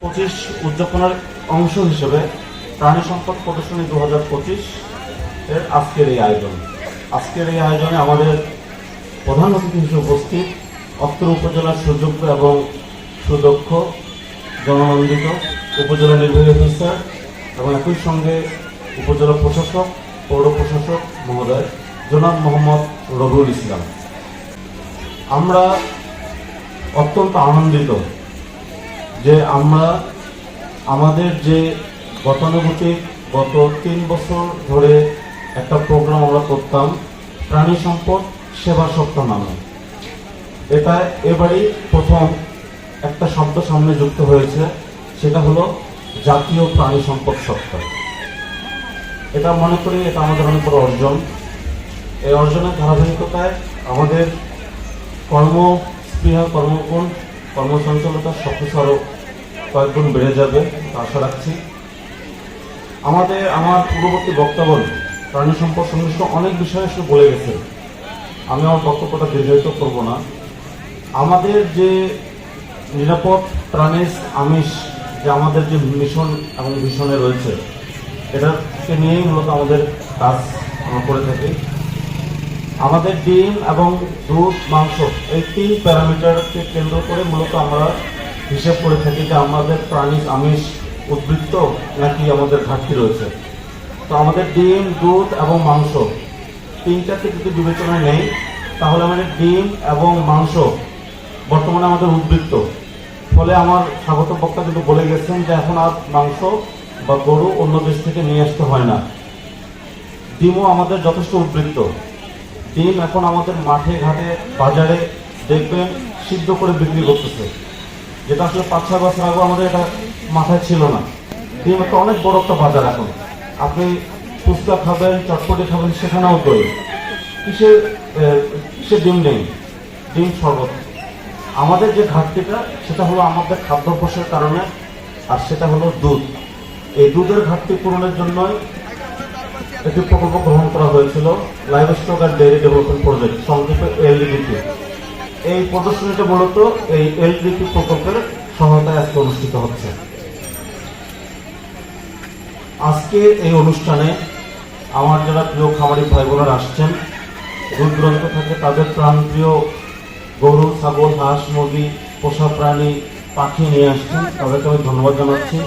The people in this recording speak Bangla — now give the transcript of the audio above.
25 উদযাপনের অংশ হিসেবে প্রাণী সম্পদ প্রদর্শনী 2025 এর আজকের এই আয়োজনে আমাদের প্রধান অতিথি হিসেবে উপস্থিত অত্র উপজেলার সুযোগ্য এবং সুদক্ষ জননন্দিত উপজেলা নির্বাহী অফিসার এবং একই সঙ্গে উপজেলা প্রশাসক পৌর প্রশাসক মহোদয় জনাব মোহাম্মদ রবিউল ইসলাম। আমরা অত্যন্ত আনন্দিত যে আমরা আমাদের যে গতানুগতিক গত 3 বছর ধরে একটা প্রোগ্রাম আমরা করতাম প্রাণী সম্পদ সেবা সপ্তাহ নামে, এটা এবারই প্রথম একটা শব্দ সামনে যুক্ত হয়েছে, সেটা হলো জাতীয় প্রাণী সম্পদ সপ্তাহ। এটা মনে করি এটা আমাদের অনেক বড় অর্জন। এই অর্জনের ধারাবাহিকতায় আমাদের কর্মস্পৃহা, কর্মগুণ, কর্মচঞ্চলতা সবকিছু আরও কয়েক গুণ বেড়ে যাবে আশা রাখছি। আমার পূর্ববর্তী বক্তব্য প্রাণী সম্পদ সংশ্লিষ্ট অনেক বিষয়ে সে বলে গেছে, আমি আমার বক্তব্যটা দীর্ঘায়িত করব না। আমাদের যে নিরাপদ প্রাণীর আমিষ যে আমাদের যে মিশন এবং ভিশনে রয়েছে, এটাকে নিয়েই মূলত আমাদের কাজ আমরা করে থাকি। আমাদের ডিম এবং দুধ, মাংস এই 3 প্যারামিটারকে কেন্দ্র করে মূলত আমরা হিসেব করে থাকি যে আমাদের প্রাণীর আমিষ উদ্বৃত্ত নাকি আমাদের ঘাটতি রয়েছে। তো আমাদের ডিম, দুধ এবং মাংস 3টাকে যদি বিবেচনায় নেই, তাহলে আমাদের ডিম এবং মাংস বর্তমানে আমাদের উদ্বৃত্ত। ফলে আমার স্বাগত বক্তা কিন্তু বলে গেছেন যে এখন আর মাংস বা গরু অন্য দেশ থেকে নিয়ে আসতে হয় না। ডিমও আমাদের যথেষ্ট উদ্বৃত্ত। ডিম এখন আমাদের মাঠে ঘাটে বাজারে দেখবেন সিদ্ধ করে বিক্রি করতেছে, যেটা আসলে 5-6 বছর আগে আমাদের এটা মাথায় ছিল না। ডিম একটা অনেক বড় একটা বাজার এখন। আপনি ফুচকা খাবেন, চটপটি খাবেন, সেখানেও দই। কিসের ডিম নেই? ডিম শরবত। আমাদের যে ঘাটতিটা সেটা হলো আমাদের খাদ্যাভ্যাসের কারণে, আর সেটা হলো দুধ। এই দুধের ঘাটতি পূরণের জন্যই একটি প্রকল্প গ্রহণ করা হয়েছিল, live stock and dairy development project, সংক্ষেপে এলডিডিপি। এই প্রদর্শনীটা মূলত এই এলডিডিপি প্রকল্পের সহায়তায় আজকে অনুষ্ঠিত হচ্ছে। আজকে এই অনুষ্ঠানে আমার যারা প্রিয় খামারি ভাই বোনেরা আসছেন, দূর দূরান্ত থেকে তাদের প্রাণপ্রিয় গরু, ছাগল, হাঁস, মুরগি, পোষা প্রাণী, পাখি নিয়ে আসছেন, তাদেরকে আমি ধন্যবাদ জানাচ্ছি।